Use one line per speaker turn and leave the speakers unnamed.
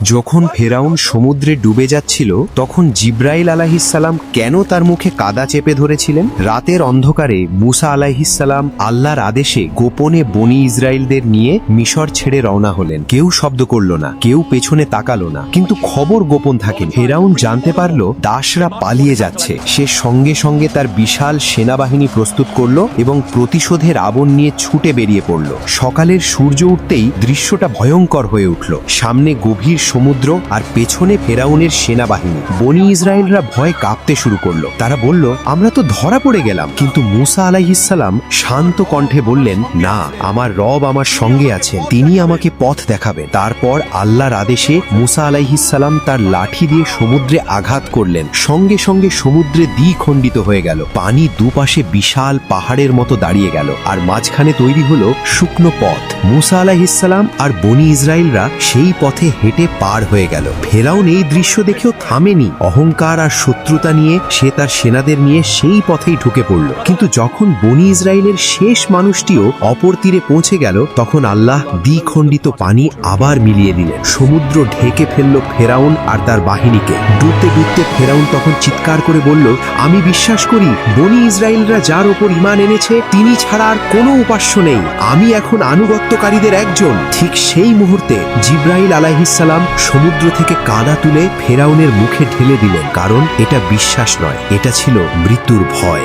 যখন ফেরাউন সমুদ্রে ডুবে যাচ্ছিল তখন জিব্রাইল আলাইহিসসালাম কেন তার মুখে কাদা চেপে ধরেছিলেন? রাতের অন্ধকারে মুসা আলাইহিসসালাম আল্লাহর আদেশে গোপনে বনি ইসরায়েলদের নিয়ে মিশর ছেড়ে রওনা হলেন। কেউ শব্দ করল না, কেউ পেছনে তাকালো না, কিন্তু খবর গোপন থাকে। ফেরাউন জানতে পারল দাসরা পালিয়ে যাচ্ছে। সে সঙ্গে সঙ্গে তার বিশাল সেনাবাহিনী প্রস্তুত করল এবং প্রতিশোধের আবন নিয়ে ছুটে বেরিয়ে পড়ল। সকালের সূর্য উঠতেই দৃশ্যটা ভয়ঙ্কর হয়ে উঠল। সামনে গভীর সমুদ্র আর পেছনে ফেরাউনের সেনাবাহিনী। বনি ইসরায়েলরা ভয়ে কাঁপতে শুরু করলো। তারা বলল, আমরা তো ধরা পড়ে গেলাম। কিন্তু মুসা আলাইহিসসালাম শান্ত কণ্ঠে বললেন, না, আমার রব আমার সঙ্গে আছেন, তিনি আমাকে পথ দেখাবেন। তারপর আল্লাহর আদেশে মুসা আলাইহিসসালাম তার লাঠি দিয়ে সমুদ্রে আঘাত করলেন। সঙ্গে সঙ্গে সমুদ্রে দ্বিখণ্ডিত হয়ে গেল। পানি দুপাশে বিশাল পাহাড়ের মতো দাঁড়িয়ে গেল আর মাঝখানে তৈরি হলো শুকনো পথ। মুসা আলাইহিসসালাম আর বনি ইসরায়েলরা সেই পথে হেঁটে পার হয়ে গেল। ফেরাউন এই দৃশ্য দেখেও থামেনি। অহংকার আর শত্রুতা নিয়ে সে তার সেনাদের নিয়ে সেই পথেই ঢুকে পড়ল। কিন্তু যখন বনি ইসরায়েলের শেষ মানুষটিও অপর তীরে পৌঁছে গেল, তখন আল্লাহ দ্বিখণ্ডিত পানি আবার মিলিয়ে দিলেন। সমুদ্র ঢেকে ফেলল ফেরাউন আর তার বাহিনীকে। ডুবতে ডুবতে ফেরাউন তখন চিৎকার করে বলল, আমি বিশ্বাস করি বনি ইসরায়েলরা যার ওপর ঈমান এনেছে তিনি ছাড়া আর কোনো উপাস্য নেই। আমি এখন আনুগত্যকারীদের একজন। ঠিক সেই মুহূর্তে জিব্রাইল আলাইহিসসালাম সমুদ্র থেকে কাদা তুলে ফেরাউনের মুখে ঢেলে দিলেন। কারণ এটা বিশ্বাস নয়, এটা ছিল মৃত্যুর ভয়।